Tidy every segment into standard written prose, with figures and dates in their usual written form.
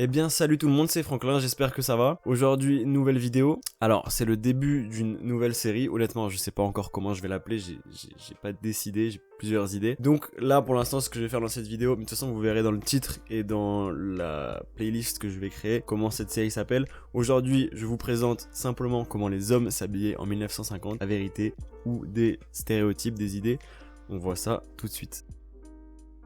Eh bien salut tout le monde, c'est Franklin, j'espère que ça va. Aujourd'hui, nouvelle vidéo. Alors, c'est le début d'une nouvelle série. Honnêtement, je sais pas encore comment je vais l'appeler, j'ai pas décidé, j'ai plusieurs idées. Donc là, pour l'instant, ce que je vais faire dans cette vidéo, mais de toute façon, vous verrez dans le titre et dans la playlist que je vais créer, comment cette série s'appelle. Aujourd'hui, je vous présente simplement comment les hommes s'habillaient en 1950, la vérité ou des stéréotypes, des idées. On voit ça tout de suite.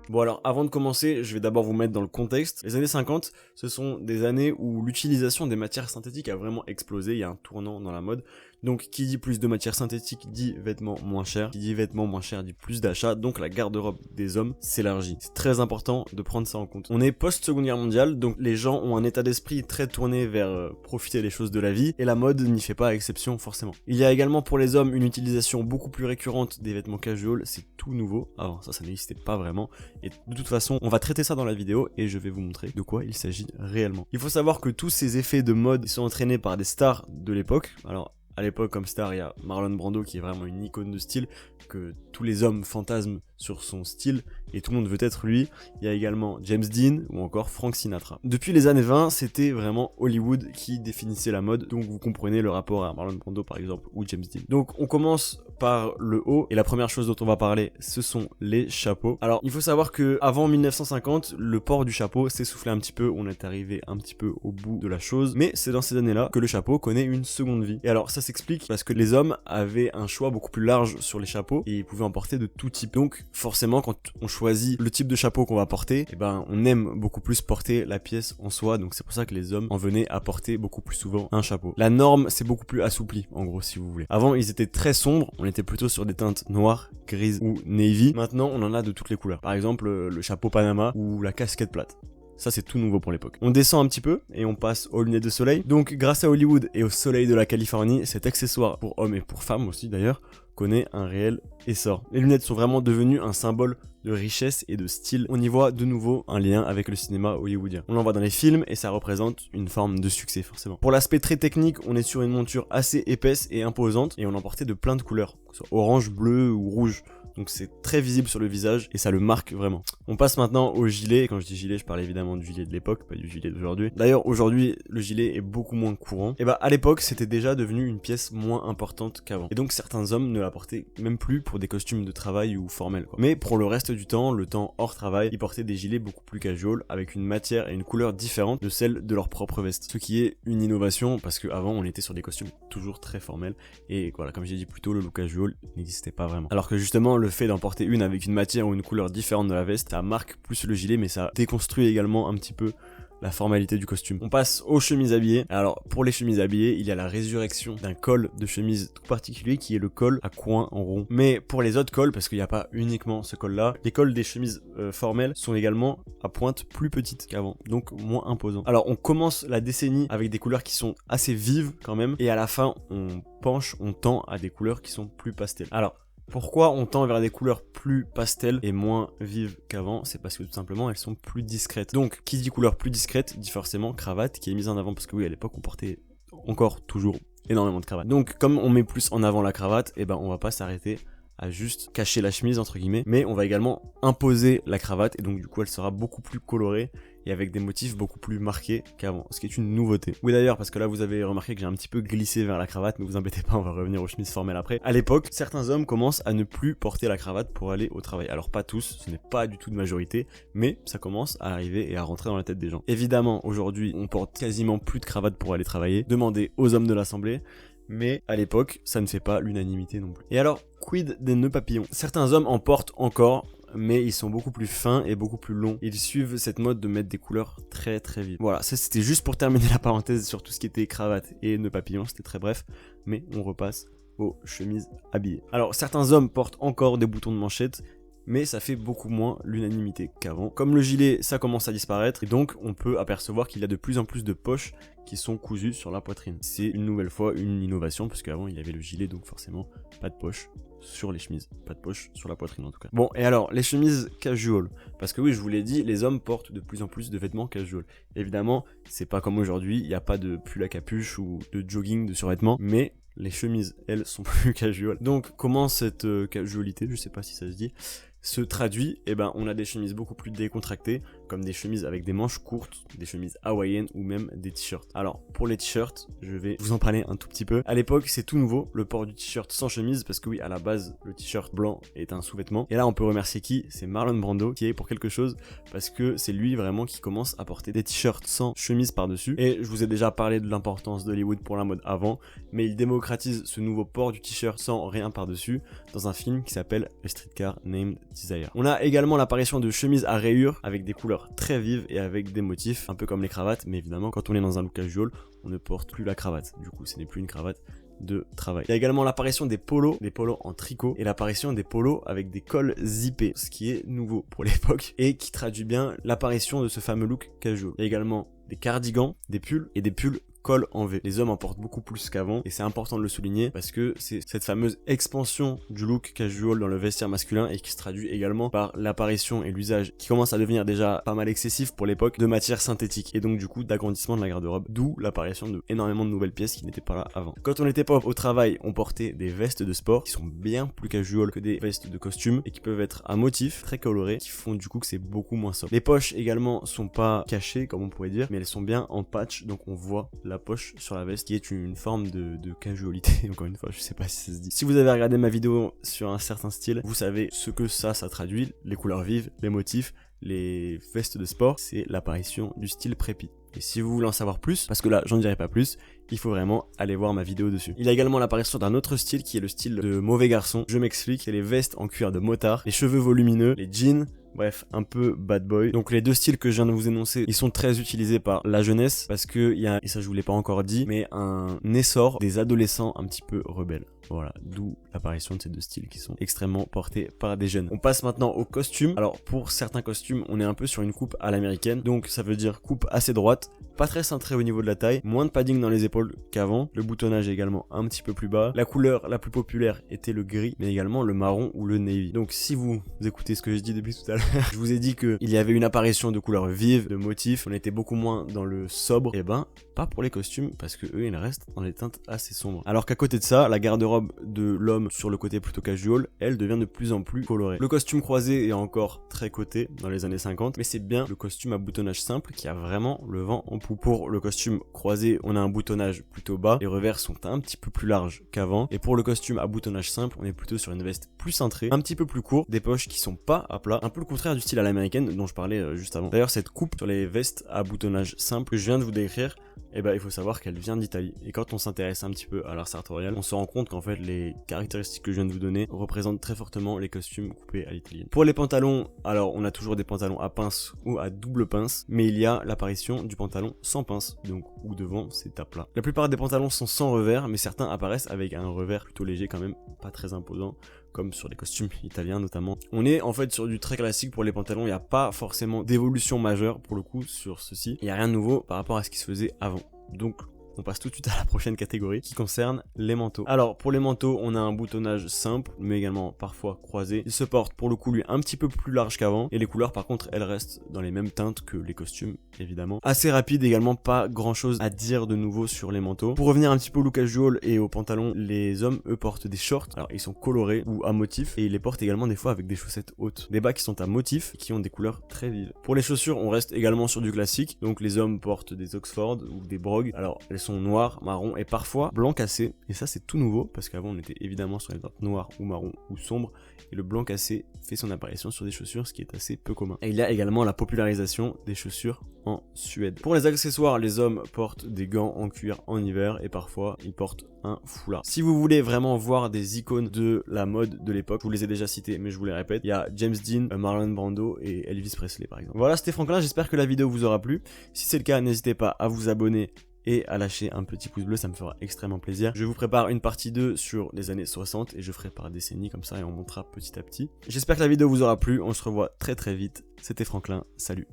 Bon alors, avant de commencer, je vais d'abord vous mettre dans le contexte. Les années 50, ce sont des années où l'utilisation des matières synthétiques a vraiment explosé, il y a un tournant dans la mode. Donc, qui dit plus de matières synthétiques dit vêtements moins chers. Qui dit vêtements moins chers dit plus d'achats, donc la garde-robe des hommes s'élargit. C'est très important de prendre ça en compte. On est post-seconde guerre mondiale, donc les gens ont un état d'esprit très tourné vers profiter des choses de la vie, et la mode n'y fait pas exception forcément. Il y a également pour les hommes une utilisation beaucoup plus récurrente des vêtements casual, c'est tout nouveau. Avant ça n'existait pas vraiment. Et de toute façon, on va traiter ça dans la vidéo et je vais vous montrer de quoi il s'agit réellement. Il faut savoir que tous ces effets de mode sont entraînés par des stars de l'époque. Alors, à l'époque, comme star, il y a Marlon Brando qui est vraiment une icône de style, que tous les hommes fantasment sur son style et tout le monde veut être lui. Il y a également James Dean ou encore Frank Sinatra. Depuis les années 20, c'était vraiment Hollywood qui définissait la mode, donc vous comprenez le rapport à Marlon Brando par exemple ou James Dean. Donc on commence par le haut et la première chose dont on va parler, ce sont les chapeaux. Alors il faut savoir que avant 1950, le port du chapeau s'essoufflait un petit peu, on est arrivé un petit peu au bout de la chose, mais c'est dans ces années-là que le chapeau connaît une seconde vie. Et alors ça s'explique parce que les hommes avaient un choix beaucoup plus large sur les chapeaux et ils pouvaient en porter de tout type. Donc forcément quand on choisit le type de chapeau qu'on va porter, eh ben on aime beaucoup plus porter la pièce en soi, donc c'est pour ça que les hommes en venaient à porter beaucoup plus souvent un chapeau. La norme c'est beaucoup plus assoupli en gros si vous voulez. Avant ils étaient très sombres, on était plutôt sur des teintes noires, grises ou navy. Maintenant on en a de toutes les couleurs. Par exemple le chapeau Panama ou la casquette plate. Ça c'est tout nouveau pour l'époque. On descend un petit peu et on passe aux lunettes de soleil. Donc grâce à Hollywood et au soleil de la Californie, cet accessoire pour hommes et pour femmes aussi d'ailleurs connaît un réel essor. Les lunettes sont vraiment devenues un symbole de richesse et de style. On y voit de nouveau un lien avec le cinéma hollywoodien. On l'en voit dans les films et ça représente une forme de succès forcément. Pour l'aspect très technique, on est sur une monture assez épaisse et imposante et on en portait de plein de couleurs, que ce soit orange, bleu ou rouge. Donc c'est très visible sur le visage et ça le marque vraiment. On passe maintenant au gilet, et quand je dis gilet je parle évidemment du gilet de l'époque, pas du gilet d'aujourd'hui. D'ailleurs aujourd'hui le gilet est beaucoup moins courant. Et bah à l'époque c'était déjà devenu une pièce moins importante qu'avant. Et donc certains hommes ne la portaient même plus pour des costumes de travail ou formels quoi. Mais pour le reste du temps, le temps hors travail, ils portaient des gilets beaucoup plus casual avec une matière et une couleur différente de celle de leur propre veste. Ce qui est une innovation parce qu'avant on était sur des costumes toujours très formels et voilà comme j'ai dit plus tôt le look casual n'existait pas vraiment. Alors que justement le fait d'en porter une avec une matière ou une couleur différente de la veste, ça marque plus le gilet mais ça déconstruit également un petit peu la formalité du costume. On passe aux chemises habillées. Alors pour les chemises habillées, il y a la résurrection d'un col de chemise tout particulier qui est le col à coins en rond. Mais pour les autres cols, parce qu'il n'y a pas uniquement ce col là, les cols des chemises formelles sont également à pointe plus petites qu'avant, donc moins imposants. Alors on commence la décennie avec des couleurs qui sont assez vives quand même, et à la fin on tend à des couleurs qui sont plus pastel. Alors pourquoi on tend vers des couleurs plus pastel et moins vives qu'avant? C'est parce que tout simplement elles sont plus discrètes. Donc qui dit couleur plus discrète dit forcément cravate qui est mise en avant parce que oui à l'époque on portait encore toujours énormément de cravates. Donc comme on met plus en avant la cravate, et ben on va pas s'arrêter à juste cacher la chemise entre guillemets, mais on va également imposer la cravate et donc du coup elle sera beaucoup plus colorée et avec des motifs beaucoup plus marqués qu'avant, ce qui est une nouveauté. Oui d'ailleurs, parce que là vous avez remarqué que j'ai un petit peu glissé vers la cravate, mais vous embêtez pas, on va revenir aux chemises formelles après. À l'époque, certains hommes commencent à ne plus porter la cravate pour aller au travail. Alors pas tous, ce n'est pas du tout de majorité, mais ça commence à arriver et à rentrer dans la tête des gens. Évidemment, aujourd'hui, on porte quasiment plus de cravate pour aller travailler. Demandez aux hommes de l'assemblée. Mais à l'époque, ça ne fait pas l'unanimité non plus. Et alors, quid des nœuds papillons? Certains hommes en portent encore, mais ils sont beaucoup plus fins et beaucoup plus longs. Ils suivent cette mode de mettre des couleurs très très vives. Voilà, ça c'était juste pour terminer la parenthèse sur tout ce qui était cravate et nœuds papillons, c'était très bref, mais on repasse aux chemises habillées. Alors certains hommes portent encore des boutons de manchette, mais ça fait beaucoup moins l'unanimité qu'avant. Comme le gilet, ça commence à disparaître, et donc on peut apercevoir qu'il y a de plus en plus de poches qui sont cousues sur la poitrine. C'est une nouvelle fois une innovation, parce qu'avant il y avait le gilet, donc forcément pas de poche sur les chemises, pas de poche sur la poitrine en tout cas. Bon, et alors, les chemises casual, parce que oui, je vous l'ai dit, les hommes portent de plus en plus de vêtements casual. Évidemment, c'est pas comme aujourd'hui, il n'y a pas de pull à capuche ou de jogging, de survêtements, mais les chemises, elles, sont plus casual. Donc, comment cette casualité, je sais pas si ça se dit, se traduit? Eh ben, on a des chemises beaucoup plus décontractées, comme des chemises avec des manches courtes, des chemises hawaïennes ou même des t-shirts. Alors pour les t-shirts, je vais vous en parler un tout petit peu. À l'époque, c'est tout nouveau, le port du t-shirt sans chemise, parce que oui, à la base, le t-shirt blanc est un sous-vêtement. Et là, on peut remercier qui? C'est Marlon Brando qui est pour quelque chose, parce que c'est lui vraiment qui commence à porter des t-shirts sans chemise par-dessus. Et je vous ai déjà parlé de l'importance d'Hollywood pour la mode avant, mais il démocratise ce nouveau port du t-shirt sans rien par-dessus dans un film qui s'appelle A Streetcar Named Desire. On a également l'apparition de chemises à rayures avec des couleurs très vives et avec des motifs, un peu comme les cravates, mais évidemment quand on est dans un look casual, on ne porte plus la cravate. Du coup, ce n'est plus une cravate de travail. Il y a également l'apparition des polos en tricot et l'apparition des polos avec des cols zippés, ce qui est nouveau pour l'époque et qui traduit bien l'apparition de ce fameux look casual. Il y a également des cardigans, des pulls et des pulls col en V. Les hommes en portent beaucoup plus qu'avant et c'est important de le souligner parce que c'est cette fameuse expansion du look casual dans le vestiaire masculin et qui se traduit également par l'apparition et l'usage qui commence à devenir déjà pas mal excessif pour l'époque de matières synthétiques et donc du coup d'agrandissement de la garde-robe, d'où l'apparition de énormément de nouvelles pièces qui n'étaient pas là avant. Quand on était pas au travail, on portait des vestes de sport qui sont bien plus casual que des vestes de costume et qui peuvent être à motifs très colorés qui font du coup que c'est beaucoup moins sobre. Les poches également sont pas cachées comme on pourrait dire, mais elles sont bien en patch, donc on voit la poche sur la veste qui est une forme de casualité. Encore une fois, je sais pas si ça se dit. Si vous avez regardé ma vidéo sur un certain style, vous savez ce que ça traduit, les couleurs vives, les motifs, les vestes de sport, c'est l'apparition du style préppy. Et si vous voulez en savoir plus, parce que là j'en dirai pas plus, il faut vraiment aller voir ma vidéo dessus. Il y a également l'apparition d'un autre style qui est le style de mauvais garçon. Je m'explique, c'est les vestes en cuir de motard, les cheveux volumineux, les jeans, bref, un peu bad boy. Donc les deux styles que je viens de vous énoncer, ils sont très utilisés par la jeunesse parce que il y a, et ça je vous l'ai pas encore dit, mais un essor des adolescents un petit peu rebelles. Voilà, d'où l'apparition de ces deux styles qui sont extrêmement portés par des jeunes. On passe maintenant aux costumes. Alors pour certains costumes, on est un peu sur une coupe à l'américaine, donc ça veut dire coupe assez droite, pas très cintrée au niveau de la taille, moins de padding dans les épaules qu'avant, le boutonnage est également un petit peu plus bas. La couleur la plus populaire était le gris, mais également le marron ou le navy. Donc si vous écoutez ce que je dis depuis tout à l'heure, je vous ai dit qu'il y avait une apparition de couleurs vives, de motifs, on était beaucoup moins dans le sobre, et ben pas pour les costumes, parce que eux ils restent dans les teintes assez sombres. Alors qu'à côté de ça, la garde-robe de l'homme sur le côté plutôt casual, elle devient de plus en plus colorée. Le costume croisé est encore très coté dans les années 50, mais c'est bien le costume à boutonnage simple qui a vraiment le vent en poupe. Pour le costume croisé, on a un boutonnage plutôt bas, les revers sont un petit peu plus larges qu'avant, et pour le costume à boutonnage simple, on est plutôt sur une veste plus cintrée, un petit peu plus courte, des poches qui sont pas à plat, un peu le contraire du style à l'américaine dont je parlais juste avant. D'ailleurs, cette coupe sur les vestes à boutonnage simple que je viens de vous décrire, eh ben, il faut savoir qu'elle vient d'Italie. Et quand on s'intéresse un petit peu à l'art sartorial, on se rend compte qu'en fait, les caractéristiques que je viens de vous donner représentent très fortement les costumes coupés à l'italienne. Pour les pantalons, alors on a toujours des pantalons à pince ou à double pince, mais il y a l'apparition du pantalon sans pince, donc où devant c'est à plat. La plupart des pantalons sont sans revers, mais certains apparaissent avec un revers plutôt léger quand même, pas très imposant, comme sur les costumes italiens notamment. On est en fait sur du très classique pour les pantalons, il n'y a pas forcément d'évolution majeure pour le coup sur ceci. Il n'y a rien de nouveau par rapport à ce qui se faisait avant. Donc on passe tout de suite à la prochaine catégorie qui concerne les manteaux. Alors pour les manteaux, on a un boutonnage simple, mais également parfois croisé. Il se porte pour le coup lui un petit peu plus large qu'avant, et les couleurs par contre elles restent dans les mêmes teintes que les costumes évidemment. Assez rapide également, pas grand chose à dire de nouveau sur les manteaux. Pour revenir un petit peu au look casual et aux pantalons, les hommes eux portent des shorts, alors ils sont colorés ou à motifs, et ils les portent également des fois avec des chaussettes hautes. Des bas qui sont à motifs et qui ont des couleurs très vives. Pour les chaussures, on reste également sur du classique, donc les hommes portent des Oxford ou des brogues, alors elles sont noires, marron et parfois blanc cassé, et ça c'est tout nouveau parce qu'avant on était évidemment sur les teintes noires ou marron ou sombre, et le blanc cassé fait son apparition sur des chaussures, ce qui est assez peu commun. Et il y a également la popularisation des chaussures en Suède. Pour les accessoires, les hommes portent des gants en cuir en hiver et parfois ils portent un foulard. Si vous voulez vraiment voir des icônes de la mode de l'époque, je vous les ai déjà cités mais je vous les répète, il y a James Dean, Marlon Brando et Elvis Presley par exemple. Voilà, c'était Franklin, j'espère que la vidéo vous aura plu. Si c'est le cas, n'hésitez pas à vous abonner et à lâcher un petit pouce bleu, ça me fera extrêmement plaisir. Je vous prépare une partie 2 sur les années 60 et je ferai par décennie comme ça et on montera petit à petit. J'espère que la vidéo vous aura plu, on se revoit très très vite. C'était Franklin, salut.